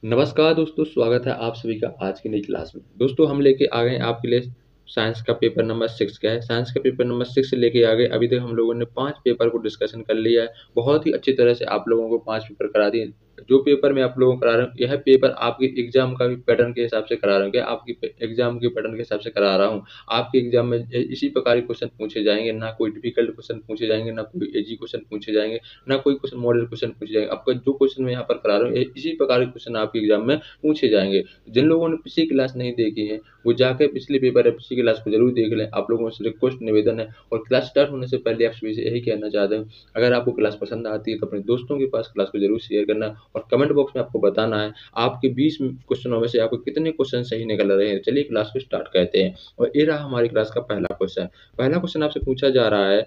नमस्कार दोस्तों, स्वागत है आप सभी का आज की नई क्लास में। दोस्तों हम लेके आ गए हैं आपके लिए साइंस का पेपर नंबर 6 का है। साइंस का पेपर नंबर 6 से लेके आ गए। अभी तक हम लोगों ने 5 पेपर को डिस्कशन कर लिया है। बहुत ही अच्छी तरह से आप लोगों को 5 पेपर करा दिए। जो पेपर मैं आप लोगों को करा रहा हूँ, यह पेपर आपके एग्जाम का भी पैटर्न के हिसाब से करा रहा हूँ। क्या आपकी एग्जाम के पैटर्न के हिसाब से करा रहा हूँ। आपके एग्जाम में इसी प्रकार के क्वेश्चन पूछे जाएंगे, ना कोई डिफिकल्ट क्वेश्चन पूछे जाएंगे, ना कोई इजी क्वेश्चन पूछे जाएंगे, ना कोई क्वेश्चन मॉडल क्वेश्चन पूछे जाएंगे। आपका जो क्वेश्चन मैं यहाँ पर करा रहा हूँ, इसी प्रकार के क्वेश्चन आपके एग्जाम में पूछे जाएंगे। जिन लोगों ने पिछली क्लास नहीं देखी है, वो जाकर पिछले पेपर या पिछली क्लास को जरूर देख लें। आप लोगों से रिक्वेस्ट निवेदन है। और क्लास स्टार्ट होने से पहले आप सभी से यही कहना चाहते हैं, अगर आपको क्लास पसंद आती है तो अपने दोस्तों के पास क्लास को जरूर शेयर करना और कमेंट बॉक्स में आपको बताना है आपके 20 क्वेश्चनों में से आपको कितने क्वेश्चन सही निकल रहे हैं। चलिए क्लास को स्टार्ट करते हैं। और ये रहा हमारी क्लास का पहला क्वेश्चन। पहला क्वेश्चन आपसे पूछा जा रहा है,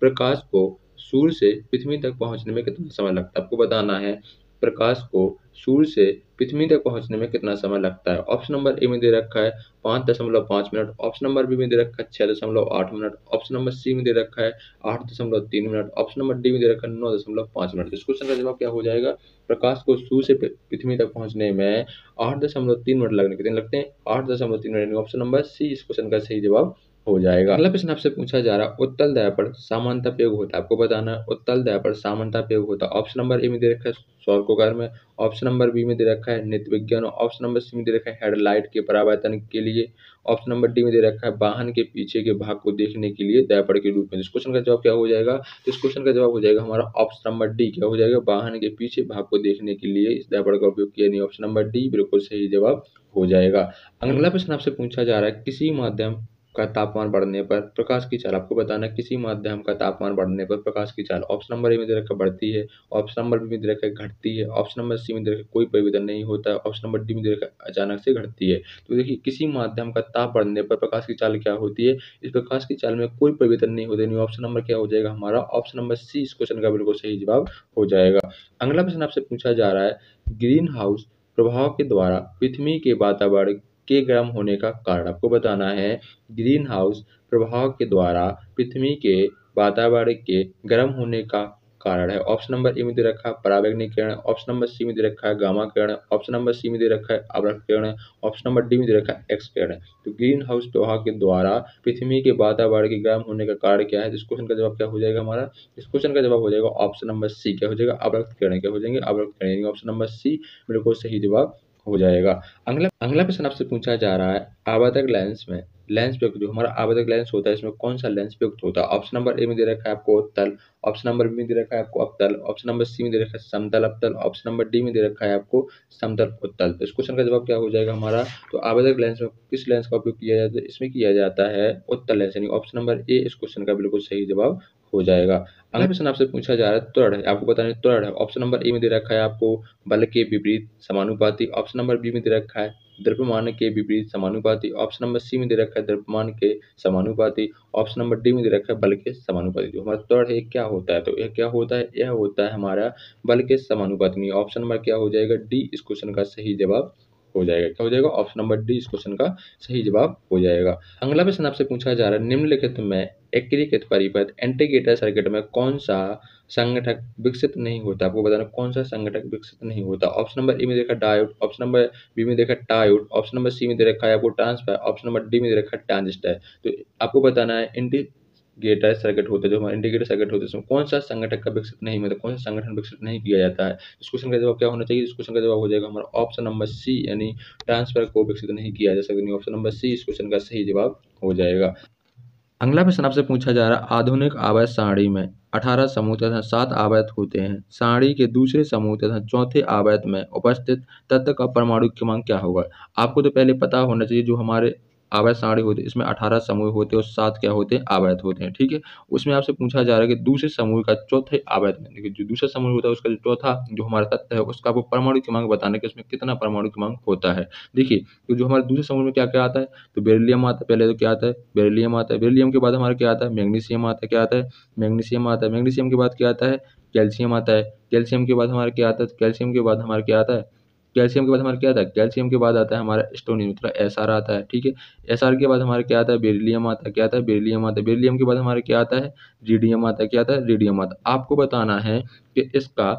प्रकाश को सूर्य से पृथ्वी तक पहुंचने में कितना समय लगता है। आपको बताना है प्रकाश को सूर्य से पृथ्वी तक पहुंचने में कितना समय लगता है। ऑप्शन नंबर ए में दे रखा है 5.5 मिनट, ऑप्शन नंबर बी में दे रखा है 6.8 मिनट, ऑप्शन नंबर सी में दे रखा है 8.3 मिनट, ऑप्शन नंबर डी में दे रखा है 9.5 मिनट। इस क्वेश्चन का जवाब क्या हो जाएगा। प्रकाश को सूर्य से पृथ्वी तक पहुंचने में 8.3 मिनट लगने कितने लगते हैं, 8.3 मिनट। ऑप्शन नंबर सी इस क्वेश्चन का सही जवाब हो जाएगा। अगला प्रश्न आपसे पूछा जा रहा है, उत्तल दर्पण समानता प्रयोग होता है। आपको बताना है उत्तल दर्पण समानता प्रयोग होता है। ऑप्शन नंबर ए में दे रखा है सौर कोगर में, ऑप्शन नंबर बी में दे रखा है नित्य विज्ञान, ऑप्शन नंबर सी में दे रखा है हेडलाइट के परावर्तन के लिए, ऑप्शन नंबर डी में दे रखा है वाहन के पीछे के भाग को देखने के लिए दर्पण के रूप में। इस क्वेश्चन का जवाब क्या हो जाएगा। इस क्वेश्चन का जवाब हो जाएगा हमारा ऑप्शन नंबर डी। क्या हो जाएगा, वाहन के पीछे भाग को देखने के लिए इस दर्पण का उपयोग किया। नहीं, ऑप्शन नंबर डी बिल्कुल सही जवाब हो जाएगा। अगला प्रश्न आपसे पूछा जा रहा है, किसी माध्यम का तापमान बढ़ने पर प्रकाश की चाल। आपको बताना है किसी माध्यम का तापमान बढ़ने पर प्रकाश की चाल। ऑप्शन नंबर ए में दे रखा बढ़ती है, ऑप्शन नंबर बी में दे रखा घटती है, ऑप्शन नंबर सी में दे रखा कोई परिवर्तन नहीं होता है, ऑप्शन नंबर डी में दे रखा अचानक से घटती है। तो देखिए किसी माध्यम का ताप बढ़ने पर प्रकाश की चाल क्या होती है। इस प्रकाश की चाल में कोई परिवर्तन नहीं होता है। ऑप्शन नंबर क्या हो जाएगा हमारा, ऑप्शन नंबर सी इस क्वेश्चन का बिल्कुल सही जवाब हो जाएगा। अगला प्रश्न आपसे पूछा जा रहा है, ग्रीन हाउस प्रभाव के द्वारा पृथ्वी के वातावरण के गर्म होने का कारण। आपको बताना है ग्रीन हाउस प्रभाव के द्वारा पृथ्वी के वातावरण के गर्म होने का कारण है। ऑप्शन नंबर ए में दे रखा है पराबैंगनी किरण, ऑप्शन नंबर सी में दे रखा है गामा किरण, ऑप्शन नंबर सी में दे रखा है अवरक्त किरण, ऑप्शन नंबर डी में दे रखा है एक्स किरण। तो ग्रीन हाउस प्रभाव के द्वारा पृथ्वी के वातावरण के गर्म होने का कारण क्या है। इस क्वेश्चन का जवाब क्या हो जाएगा हमारा, इस क्वेश्चन का जवाब हो जाएगा ऑप्शन नंबर सी। क्या हो जाएगा, अवरक्त किरण। क्या हो जाएंगे, अवरक्त किरण। ऑप्शन नंबर सी बिल्कुल सही जवाब हो जाएगा। अगला प्रश्न आपसे पूछा जा रहा है, आवर्धक लेंस में लेंस प्रयुक्त जो हमारा आवर्धक लेंस होता है, इसमें कौन सा लेंस प्रयुक्त होता है। ऑप्शन नंबर ए में दे रखा है आपको उत्तल, ऑप्शन नंबर बी में दे रखा है आपको अवतल, ऑप्शन नंबर सी में दे रखा है समतल अवतल, ऑप्शन नंबर डी में दे रखा है आपको समतल उत्तल। तो इस क्वेश्चन का जवाब क्या हो जाएगा हमारा। तो आवर्धक लेंस में किस लेंस का उपयोग किया जाता है, इसमें किया जाता है उत्तल लेंस, यानी ऑप्शन नंबर ए इस क्वेश्चन का बिल्कुल सही जवाब हो जाएगा। अगला प्रश्न आपसे पूछा जा रहा है, त्वरण है। आपको बताना है त्वरण है। ऑप्शन नंबर ए में दे रखा है आपको बल के विपरीत समानुपाती, ऑप्शन नंबर बी में दे रखा है द्रव्यमान के विपरीत समानुपाती, ऑप्शन नंबर सी में दे रखा है द्रव्यमान के समानुपाती, ऑप्शन नंबर डी में दे रखा है बल के समानुपाती। जो हमारा त्वरण है क्या होता है, तो यह क्या होता है, यह होता है हमारा बल के समानुपाती। ऑप्शन नंबर क्या हो जाएगा, डी इस क्वेश्चन का सही जवाब हो जाएगा। क्या हो जाएगा, ऑप्शन नंबर डी इस क्वेश्चन का सही जवाब हो जाएगा। अगला प्रश्न आपसे पूछा जा रहा है, निम्नलिखित में एकीकृत परिपथ इंटीग्रेटर सर्किट में कौन सा संगठक विकसित नहीं होता। आपको बताना कौन सा संगठक विकसित नहीं होता। ऑप्शन नंबर ए में देखा डायोड, ऑप्शन नंबर बी में देखा टायोड, ऑप्शन नंबर सी में दे रखा है आपको ट्रांसफायर, ऑप्शन नंबर डी में दे रखा है ट्रांजिस्टर। तो आपको बताना है इंटीग्रेटर सर्किट होता है, जो हमारा इंटीग्रेटर सर्किट होता है, उसमें कौन सा संगठक का विकसित नहीं, मतलब कौन सा संगठन विकसित नहीं किया जाता है। इस क्वेश्चन का जवाब क्या होना चाहिए, इस क्वेश्चन का जवाब हो जाएगा हमारा ऑप्शन नंबर सी, यानी ट्रांसफर को विकसित नहीं किया जा सकता। ऑप्शन नंबर सी इस क्वेश्चन का सही जवाब हो जाएगा। अगला प्रश्न आपसे पूछा जा रहा है, आधुनिक आवर्त सारणी में 18 समूह तथा 7 आवर्त होते हैं। सारणी के दूसरे समूह तथा चौथे आवर्त में उपस्थित तत्व का परमाणु क्रमांक क्या होगा। आपको तो पहले पता होना चाहिए, जो हमारे आवर्त सारणी होती है इसमें 18 समूह होते हैं और 7 क्या होते हैं, आवर्त होते हैं। ठीक है, उसमें आपसे पूछा जा रहा है कि दूसरे समूह का चौथे आवर्त में, देखिए जो दूसरा समूह होता है उसका जो चौथा जो हमारा तत्व है उसका आपको परमाणु क्रमांक बताना है कि उसमें कितना परमाणु क्रमांक होता है। देखिए तो जो हमारे दूसरे समूह में क्या क्या आता है, तो बेरिलियम आता है। पहले तो क्या आता है, बेरिलियम आता है। बेरिलियम के बाद हमारा क्या आता है, मैग्नीशियम आता है। क्या आता है, मैग्नीशियम आता है। मैग्नीशियम के बाद क्या आता है, कैल्शियम आता है। कैल्शियम के बाद हमारा क्या आता है, कैल्शियम के बाद हमारा क्या आता है, कैल्शियम के बाद हमारा क्या आता है, कैल्शियम के बाद आता है हमारा स्टोनियम, मतलब एसआर आता है। ठीक है, एसआर के बाद हमारा क्या आता है, बेरिलियम आता है। क्या आता है, बेरिलियम आता है। बेरिलियम के बाद हमारा क्या आता है, रेडियम आता है। क्या आता है, रेडियम आता है। आपको बताना है कि इसका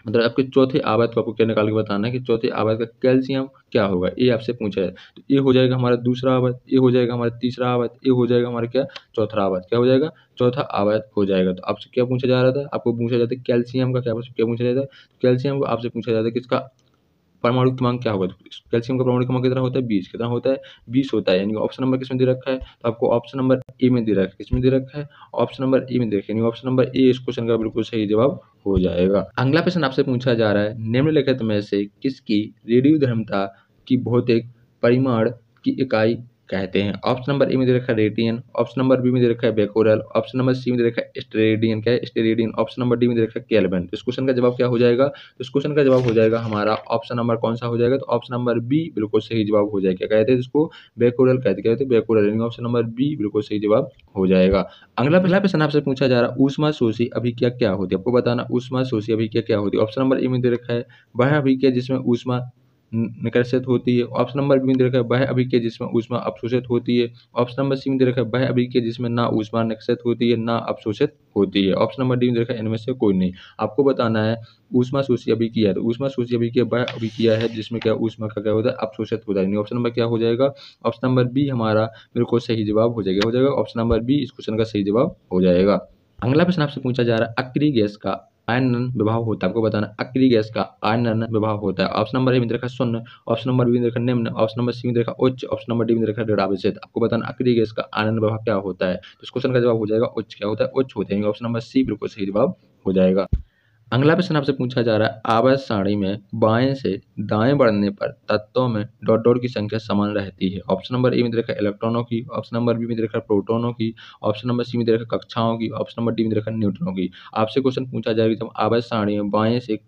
मतलब आपके चौथे आवर्त को आपको क्या निकाल के बताना है कि चौथे आवर्त का कैल्शियम क्या होगा, ये आपसे पूछा है। तो ये हो जाएगा हमारा दूसरा आवर्त, ये हो जाएगा हमारा तीसरा आवर्त, ये हो जाएगा हमारा क्या चौथा आवर्त, क्या हो जाएगा चौथा आवर्त हो जाएगा। तो आपसे क्या पूछा जा रहा था, आपको पूछा जाता है कैल्शियम का क्या पूछा जाता है, कैल्शियम को आपसे पूछा जाता है कि इसका परमाणु क्रमांक क्या होगा। तो कैल्शियम का परमाणु क्रमांक कितना होता है 20, कितना होता है 20 होता है। यानी ऑप्शन नंबर किसमें दे रखा है, तो आपको ऑप्शन नंबर ए में दे रखा है, किसमें दे रखा है ऑप्शन नंबर ए में दे रखा है, यानी ऑप्शन नंबर ए इस क्वेश्चन का बिल्कुल सही जवाब हो जाएगा। अगला प्रश्न आपसे पूछा जा रहा है, निम्नलिखित में से किसकी रेडियोधर्मिता की भौतिक परिमाण की इकाई कहते हैं। ऑप्शन नंबर ए में दे रखा है रेडियन, ऑप्शन नंबर बी में दे रखा है बेकोरल, ऑप्शन नंबर सी में दे रखा है स्टेरेडियन, क्या है स्टेरेडियन, ऑप्शन नंबर डी में दे रखा है केल्विन। इस क्वेश्चन का जवाब क्या हो जाएगा, इस क्वेश्चन का जवाब हो जाएगा हमारा ऑप्शन नंबर कौन सा हो जाएगा, तो ऑप्शन नंबर बी बिल्कुल सही जवाब हो जाएगा। क्या कहते हैं इसको बेकोरल कहते हैं बेकोरल, यानी ऑप्शन नंबर बी बिल्कुल सही जवाब हो जाएगा। अगला प्रश्न आपसे पूछा जा रहा है, ऊष्मा शोषी अभिक्रिया क्या होती है। आपको बताना ऊष्मा शोषी अभिक्रिया क्या होती है। ऑप्शन नंबर ए में दे रखा है वह अभिक्रिया जिसमें ऊष्मा निकर्षित होती है, ऑप्शन नंबर बी में दे रखा है वह अभिक्रिया जिसमें ऊष्मा अवशोषित होती है, ऑप्शन नंबर सी में दे रखा है वह अभिक्रिया जिसमें ना ऊष्मा निकर्षित होती है ना अवशोषित होती है, ऑप्शन नंबर डी में दे रखा है इनमें से कोई नहीं। आपको बताना है ऊष्मा शोषी अभिक्रिया है, तो ऊष्मा शोषी अभिक्रिया वह अभिक्रिया है जिसमें क्या ऊष्मा का क्या होता है अवशोषित होता है। ऑप्शन नंबर क्या हो जाएगा, ऑप्शन नंबर बी हमारा बिल्कुल सही जवाब हो जाएगा ऑप्शन नंबर बी इस क्वेश्चन का सही जवाब हो जाएगा। अगला प्रश्न आपसे पूछा जा रहा है, अक्रिय गैस का आयनन विभाव होता है। आपको बताना है अक्रिय गैस का आयनन विभाव होता है। ऑप्शन नंबर ए में दे रखा है शून्य, ऑप्शन नंबर बी में दे रखा है निम्न, ऑप्शन नंबर सी में दे रखा है उच्च, ऑप्शन नंबर डी में दे रखा है ऋणाभिषेक। आपको बताना अक्रिय गैस का आयनन विभाव क्या होता है, तो इस क्वेश्चन का जवाब हो जाएगा उच्च। क्या होता है उच्च होता है, ऑप्शन नंबर सी बिल्कुल सही जवाब हो जाएगा। अगला प्रश्न आपसे पूछा जा रहा है, आवर्त सारणी में बाएं से दाएं बढ़ने पर तत्वों में डॉट डॉट की संख्या समान रहती है। ऑप्शन नंबर ए में दे रखा है इलेक्ट्रॉनों की, ऑप्शन नंबर बी में दे रखा है प्रोटॉनों की, ऑप्शन नंबर सी में दे रखा है कक्षाओं की, ऑप्शन नंबर डी में दे रखा है न्यूट्रॉनों की। आपसे क्वेश्चन पूछा जाएगा जब आवर्त सारणी में बाएं से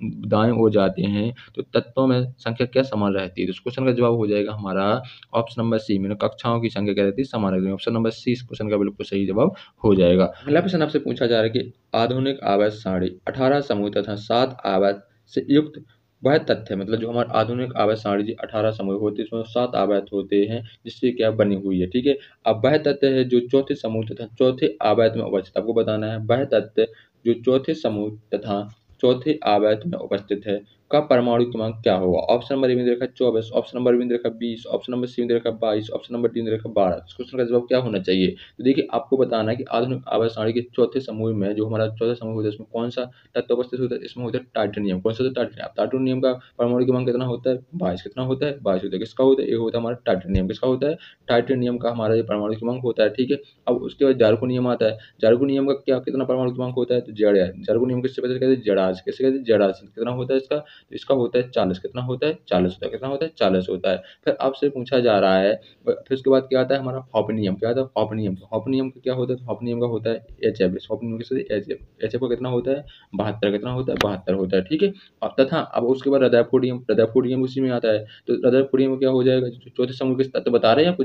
दाएं हो जाते हैं तो तत्वों में संख्या क्या समान रहती है। तो इस क्वेश्चन का जवाब हो जाएगा हमारा ऑप्शन नंबर सी में कक्षाओं की संख्या क्या रहती है समान रहती है। ऑप्शन नंबर सी इस क्वेश्चन का बिल्कुल सही जवाब हो जाएगा। अगला प्रश्न आपसे पूछा जा रहा है कि आधुनिक आवर्त सारणी 18 समूह तथा 7 आवर्त से युक्त वह तथ्य है, मतलब जो हमारे आधुनिक आवर्त सारणी जी 18 समूह होते हैं इसमें 7 आवर्त होते हैं जिससे क्या बनी हुई है, ठीक है। अब वह तथ्य है जो चौथे समूह तथा चौथे आवर्त में उपस्थित, आपको बताना है वह तथ्य जो चौथे समूह तथा चौथे आवर्त में उपस्थित है का परमाणु क्रमांक क्या होगा। ऑप्शन नंबर ए में दे रखा है 24, ऑप्शन नंबर बी में दे रखा है 20, ऑप्शन नंबर सी में दे रखा है 22, ऑप्शन नंबर डी में दे रखा है 12। इस क्वेश्चन का जवाब क्या होना चाहिए, तो देखिए आपको बताना है कि आधुनिक आवर्त सारणी के चौथे समूह में जो हमारा चौथा समूह होता है इसमें कौन सा तत्व उपस्थित होता है, इसमें होता है टाइटेनियम। कौन सा होता है टाइटेनियम, टाइटेनियम का परमाणु क्रमांक कितना होता है 22, कितना होता है 22 होता है। किसका होता है, ये होता है हमारा टाइटेनियम, किसका होता है टाइटेनियम का हमारा ये परमाणु क्रमांक होता है, ठीक है। अब उसके बाद जार्को नियम आता है, जार्को नियम का क्या कितना परमाणु क्रमांक होता है, तो जड़ है। जार्को नियम किससे पता कहते हैं जड़ाज, किससे कहते हैं जड़ाज, कितना होता है इसका, तो इसका होता है 40, कितना होता है 40 होता है, कितना होता है 40 होता है। फिर आपसे पूछा जा रहा है फिर उसके बाद क्या आता है हमारा हॉपनियम, क्या आता है हॉपनियम, हॉपनियम का क्या होता है, हॉपनियम का होता है एचएफ, हॉपनियम किससे एचएफ, एचएफ का कितना होता है 72, कितना होता है 72 होता है, ठीक है। अब तथा अब उसके बाद रदरफोर्डियम, रदरफोर्डियम उसी में आता है। तो रदरफोर्डियम क्या हो जाएगा, जो चौथे समूह के तत्व बता रहे हैं आपको,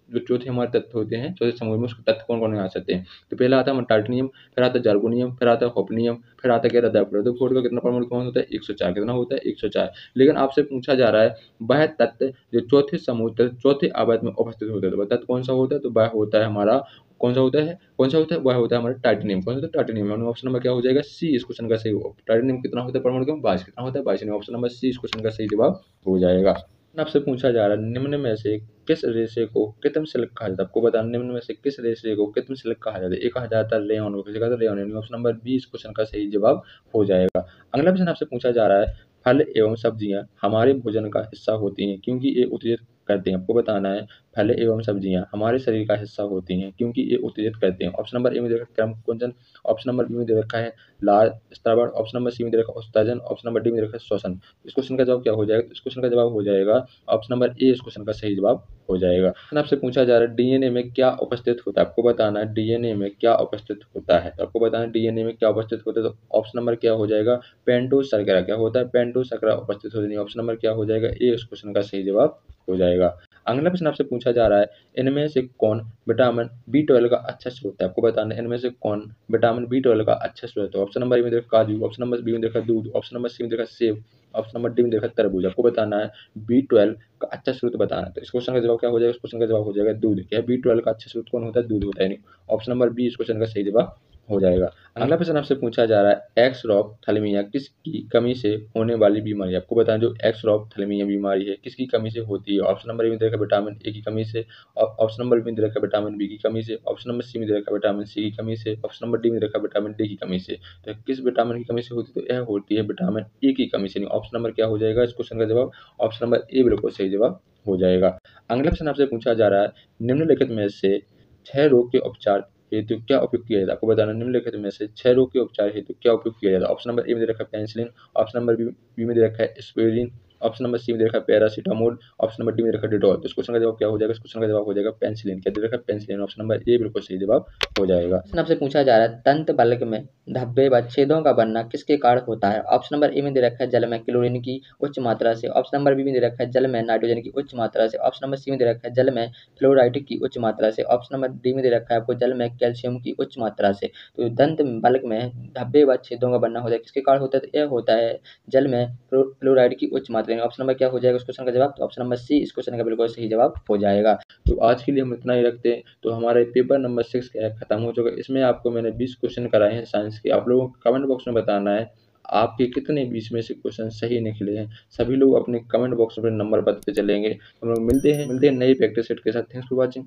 जो चौथे हमारे तत्व होते हैं चौथे समूह में उसके तत्व कौन कौन आ सकते हैं। तो पहला आता है हमारा टाइटेनियम, फिर आता है जार्गोनियम, फिर आता है होपनियम, फिर आता है क्या रदरफोर्ड का कितना परमाणु क्रमांक होता है 104, कितना होता है 104। लेकिन आपसे पूछा जा रहा है वह तत्व जो चौथे समूह चौथे आवर्त में उपस्थित होता है, तो वह तत्व कौन सा होता है, तो वह होता है हमारा कौन सा होता है, कौन सा होता है, वह होता है हमारा टाइटेनियम। कौन सा होता है टाइटेनियम, ऑप्शन नंबर क्या हो जाएगा सी इस क्वेश्चन का सही। टाइटेनियम कितना होता है परमाणु क्रमांक 22, कितना होता है 22, ऑप्शन नंबर सी इस क्वेश्चन का सही जवाब हो जाएगा। आपसे पूछा जा रहा है निम्न में से किस रेशे को कृत्रिम सिल्क कहा जाता है। आपको बताना निम्न में से किस रेशे को कृत्रिम सिल्क कहा जाता है। एक कहा जाता है रेयन को, किसी का रेयन, ऑप्शन नंबर बी इस क्वेश्चन का सही जवाब हो जाएगा। अगला प्रश्न आपसे पूछा जा रहा है फल एवं सब्जियां हमारे भोजन का हिस्सा होती हैं क्योंकि ये उत्तेजित करते हैं। आपको बताना है फल एवं सब्जियां हमारे शरीर का हिस्सा होती हैं क्योंकि ये उत्तेजित करते हैं। ऑप्शन नंबर ए में दे रखा है क्रम कुंजन, ऑप्शन नंबर बी में दे रखा है लाल स्त्रावण, ऑप्शन नंबर सी में दे रखा है उत्सर्जन, ऑप्शन नंबर डी में दे रखा है श्वसन। इस क्वेश्चन का जवाब क्या हो जाएगा, इस क्वेश्चन का जवाब हो जाएगा ऑप्शन नंबर ए इस क्वेश्चन का सही जवाब हो जाएगा। आपसे पूछा जा रहा है डीएनए में क्या उपस्थित होता है। आपको बताना है डीएनए में क्या उपस्थित होता है, तो आपको बताना है डीएनए में क्या उपस्थित होता है, तो ऑप्शन नंबर क्या हो जाएगा पेंटोज शर्करा, क्या होता है पेंटोज शर्करा उपस्थित होती है। ऑप्शन नंबर क्या हो जाएगा ए इस क्वेश्चन का सही जवाब हो जाएगा। अगला प्रश्न आपसे पूछा जा रहा है इनमें से कौन विटामिन बी12 का अच्छा स्रोत है। आपको बताना है इनमें से कौन विटामिन बी12 का अच्छा स्रोत है। ऑप्शन नंबर ए में देखा काजू, ऑप्शन नंबर बी में देखा दूध, ऑप्शन नंबर सी में देखा सेब, ऑप्शन नंबर डी में देखा तरबूज। आपको बताना है बी12 का अच्छा स्रोत बताना है, तो इस क्वेश्चन का जवाब क्या हो जाएगा, इस क्वेश्चन का जवाब हो जाएगा दूध। क्या बी12 का अच्छा स्रोत कौन होता है, दूध होता है। ऑप्शन नंबर बी इस क्वेश्चन का सही जवाब हो जाएगा। अगला प्रश्न आपसे पूछा जा रहा है एक्सरॉफ थैलेमीमिया किसकी कमी से होने वाली बीमारी है? आपको बताएं जो एक्सरॉफ थैलेमीमिया बीमारी है किसकी कमी से होती है? ऑप्शन नंबर ए में दे रखा है विटामिन ए की कमी से, ऑप्शन नंबर बी में दे रखा है विटामिन बी की कमी से, ऑप्शन नंबर सी में दे रखा है विटामिन सी की कमी से, ऑप्शन नंबर डी में दे रखा है विटामिन डी की कमी से। तो किस विटामिन की कमी से होती है? तो यह होती है विटामिन ए की कमी से। ऑप्शन नंबर क्या हो जाएगा इस क्वेश्चन का जवाब? ऑप्शन नंबर ए बिल्कुल सही जवाब हो जाएगा। अगला प्रश्न आपसे पूछा जा रहा है निम्नलिखित में से छह रोग के उपचार हेतु क्या उपयोग किया जाता है? आपको बताना निम्नलिखित में से छह रोग के उपचार हेतु क्या उपयोग किया जाता है? ऑप्शन नंबर ए में दे रखा है पेनिसिलिन, ऑप्शन नंबर बी में दे रखा है एस्पिरिन, ऑप्शन नंबर सी में दे रखा है पैरासीटामोल, ऑप्शन नंबर डी में दे रखा है डेटॉल। तो इस क्वेश्चन का जवाब क्या हो जाएगा? इस क्वेश्चन का जवाब हो जाएगा पेनिसिलिन। क्या दे रखा है? पेनिसिलिन। ऑप्शन नंबर ए बिल्कुल सही जवाब हो जाएगा। प्रश्न आपसे पूछा जा रहा है तंत्र बल्क में धब्बे व छेदों का बनना किसके कारण होता है? ऑप्शन नंबर ए में दे रखा है जल में क्लोरीन की उच्च मात्रा से, ऑप्शन नंबर बी में दे रखा है जल में नाइट्रोजन की उच्च मात्रा से, ऑप्शन नंबर सी में दे रखा है जल में फ्लोराइड की उच्च मात्रा से, ऑप्शन नंबर डी में दे रखा है आपको जल में कैल्शियम की उच्च मात्रा से। तो दंत बल्क में धब्बे व छेदों का बनना होता है किसके कारण होता है? तो यह होता है जल में फ्लोराइड की उच्च मात्रा में। ऑप्शन नंबर क्या हो जाएगा इस क्वेश्चन का जवाब? तो ऑप्शन नंबर सी इस क्वेश्चन का बिल्कुल सही जवाब हो जाएगा। तो आज के लिए हम इतना ही रखते हैं। तो हमारे पेपर नंबर 6 क्या है खत्म हो चुका है। इसमें आपको मैंने 20 क्वेश्चन कराए हैं साइंस के। आप लोगों को कमेंट बॉक्स में बताना है आपके कितने 20 में से क्वेश्चन सही निकले हैं। सभी लोग अपने कमेंट बॉक्स में नंबर बताते चलेंगे। हम लोग मिलते हैं नई प्रैक्टिस सेट के साथ। Thanks for watching.